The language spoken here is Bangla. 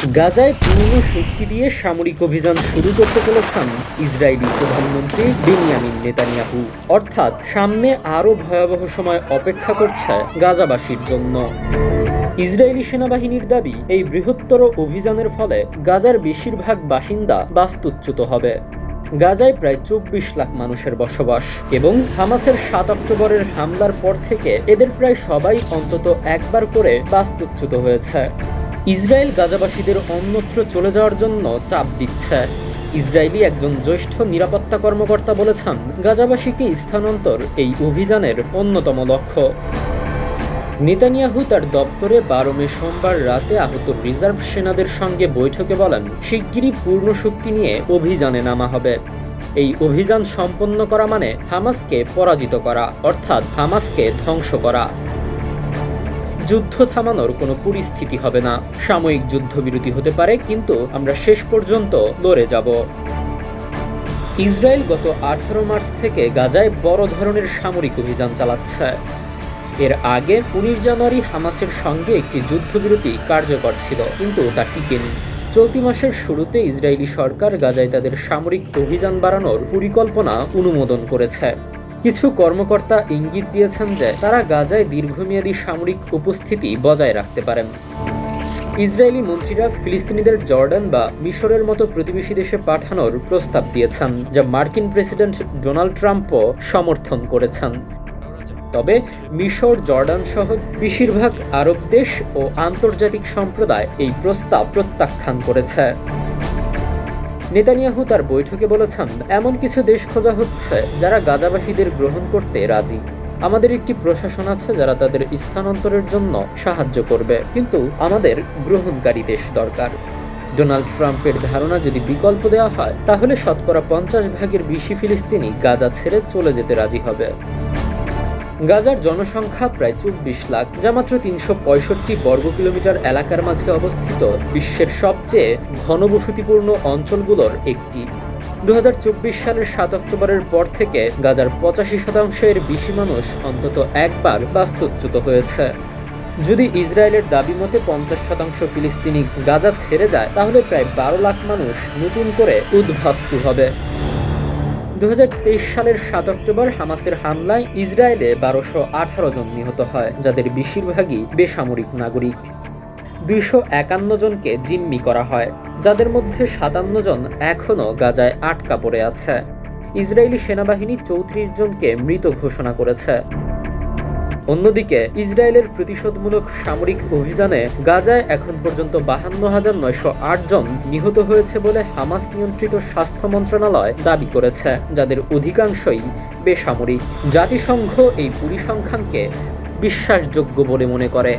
গাজায় পূর্ণ শক্তি দিয়ে সামরিক অভিযান শুরু করতে চলেছেন ইসরায়েলি প্রধানমন্ত্রী বেনিয়ামিন নেতানিয়াহু। অর্থাৎ সামনে আরও ভয়াবহ সময় অপেক্ষা করছে গাজাবাসীর জন্য। ইসরায়েলি সেনাবাহিনীর দাবি, এই বৃহত্তর অভিযানের ফলে গাজার বেশিরভাগ বাসিন্দা বাস্তুচ্যুত হবে। গাজায় প্রায় ২৪ লাখ মানুষের বসবাস এবং হামাসের ৭ অক্টোবরের হামলার পর থেকে এদের প্রায় সবাই অন্তত একবার করে বাস্তুচ্যুত হয়েছে। ইসরায়েল গাজাবাসীদের অন্যত্র চলে যাওয়ার জন্য চাপ দিচ্ছে। ইসরায়েলি একজন জ্যেষ্ঠ নিরাপত্তা কর্মকর্তা বলেছেন, গাজাবাসীকে স্থানান্তর এই অভিযানের অন্যতম লক্ষ্য। নেতানিয়াহু তার দপ্তরে ১২ মে সোমবার রাতে আহত রিজার্ভ সেনাদের সঙ্গে বৈঠকে বলেন, শিগগিরই পূর্ণ শক্তি নিয়ে অভিযানে নামা হবে। এই অভিযান সম্পন্ন করা মানে হামাসকে পরাজিত করা, অর্থাৎ হামাসকে ধ্বংস করা। যুদ্ধ থামানোর কোনো পরিস্থিতি হবে না। সাময়িক যুদ্ধবিরতি হতে পারে, কিন্তু আমরা শেষ পর্যন্ত লড়ে যাব। ইসরায়েল গত ১৮ মার্চ থেকে গাজায় বড় ধরনের সামরিক অভিযান চালাচ্ছে। এর আগে ১৯ জানুয়ারি হামাসের সঙ্গে একটি যুদ্ধবিরতি কার্যকর ছিল, কিন্তু তা টিকেনি। চলতি মাসের শুরুতে ইসরায়েলি সরকার গাজায় তাদের সামরিক অভিযান বাড়ানোর পরিকল্পনা অনুমোদন করেছে। কিছু কর্মকর্তা ইঙ্গিত দিয়েছেন যে তারা গাজায় দীর্ঘমেয়াদী সামরিক উপস্থিতি বজায় রাখতে পারেন। ইসরায়েলি মন্ত্রীরা ফিলিস্তিনিদের জর্ডান বা মিশরের মতো প্রতিবেশী দেশে পাঠানোর প্রস্তাব দিয়েছেন, যা মার্কিন প্রেসিডেন্ট ডোনাল্ড ট্রাম্পও সমর্থন করেছেন। তবে মিশর, জর্ডান সহ বেশিরভাগ আরব দেশ ও আন্তর্জাতিক সম্প্রদায় এই প্রস্তাব প্রত্যাখ্যান করেছে। নেতানিয়াহু তার বৈঠকে বলেছেন, এমন কিছু দেশ খোঁজা হচ্ছে যারা গাজাবাসীদের গ্রহণ করতে রাজি। আমাদের একটি প্রশাসন আছে যারা তাদের স্থানান্তরের জন্য সাহায্য করবে, কিন্তু আমাদের গ্রহণকারী দেশ দরকার। ডোনাল্ড ট্রাম্পের ধারণা, যদি বিকল্প দেওয়া হয় তাহলে শতকরা ৫০ ভাগের বেশি ফিলিস্তিনি গাজা ছেড়ে চলে যেতে রাজি হবে। গাজার জনসংখ্যা প্রায় ২৪ লাখ, যা মাত্র ৩৬৫ বর্গ কিলোমিটার এলাকার মাঝে অবস্থিত বিশ্বের সবচেয়ে ঘনবসতিপূর্ণ অঞ্চলগুলোর একটি। ২০২৪ সালের ৭ অক্টোবরের পর থেকে গাজার ৮৫% বেশি মানুষ অন্তত একবার বাস্তুচ্যুত হয়েছে। যদি ইসরায়েলের দাবি মতে ৫০% ফিলিস্তিনি গাজা ছেড়ে যায়, তাহলে প্রায় ১২ লাখ মানুষ নতুন করে উদ্বাস্তু হবে। ২০২৩ সালের ৭ অক্টোবর হামাসের হামলায় ইসরায়েলে ১২১৮ জন নিহত হয়, যাদের বেশিরভাগই বেসামরিক নাগরিক। ২৫১ জনকে জিম্মি করা হয়, যাদের মধ্যে ৫৭ জন এখনও গাজায় আটকা পড়ে আছে। ইসরায়েলি সেনাবাহিনী ৩৪ জনকে মৃত ঘোষণা করেছে। অন্যদিকে ইসরায়েলের প্রতিশোধমূলক সামরিক অভিযানে গাজায় এখন পর্যন্ত ৫২,৯০৮ জন নিহত হয়েছে বলে হামাস নিয়ন্ত্রিত স্বাস্থ্য মন্ত্রণালয় দাবি করেছে, যাদের অধিকাংশই বেসামরিক। জাতিসংঘ এই পরিসংখ্যানকে বিশ্বাসযোগ্য বলে মনে করে।